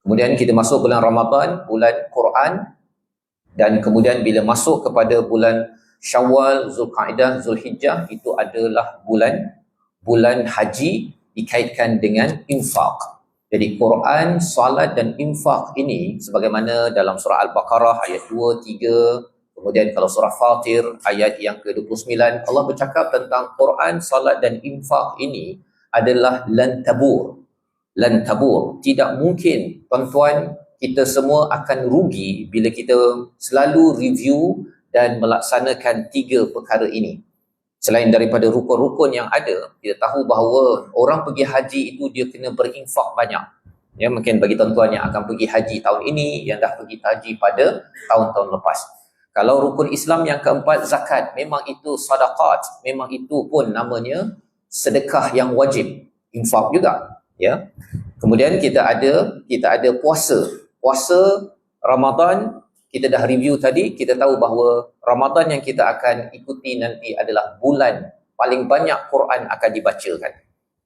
Kemudian kita masuk bulan Ramadan, bulan Quran, dan kemudian bila masuk kepada bulan Syawal, Zulkaidah, Zulhijjah, itu adalah bulan haji dikaitkan dengan infak. Jadi Quran, salat dan infak ini sebagaimana dalam surah Al-Baqarah ayat 2, 3, kemudian kalau surah Fatir ayat yang ke-29, Allah bercakap tentang Quran, salat dan infak ini adalah lan tabur. Lan tabur. Tidak mungkin tuan-tuan kita semua akan rugi bila kita selalu review dan melaksanakan 3 perkara ini. Selain daripada rukun-rukun yang ada, kita tahu bahawa orang pergi haji itu dia kena berinfak banyak. Ya, mungkin bagi tuan-tuan yang akan pergi haji tahun ini, yang dah pergi haji pada tahun-tahun lepas. Kalau rukun Islam yang keempat, zakat, memang itu sadaqat, memang itu pun namanya sedekah yang wajib, infak juga. Ya. Kemudian kita ada puasa. Puasa Ramadan, kita dah review tadi, kita tahu bahawa Ramadan yang kita akan ikuti nanti adalah bulan paling banyak Quran akan dibacakan.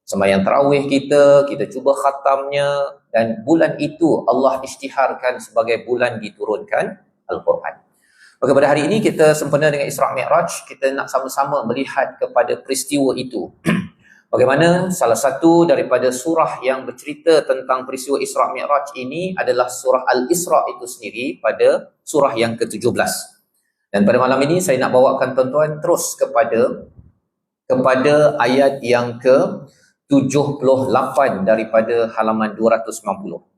Sembahyang tarawih kita cuba khatamnya, dan bulan itu Allah isytiharkan sebagai bulan diturunkan Al-Quran. Maka pada hari ini kita sempena dengan Isra' Mi'raj, kita nak sama-sama melihat kepada peristiwa itu. Bagaimana salah satu daripada surah yang bercerita tentang peristiwa Isra' Mi'raj ini adalah surah Al-Isra' itu sendiri pada surah yang ke-17. Dan pada malam ini saya nak bawakan tuan-tuan terus kepada ayat yang ke-78 daripada halaman 290.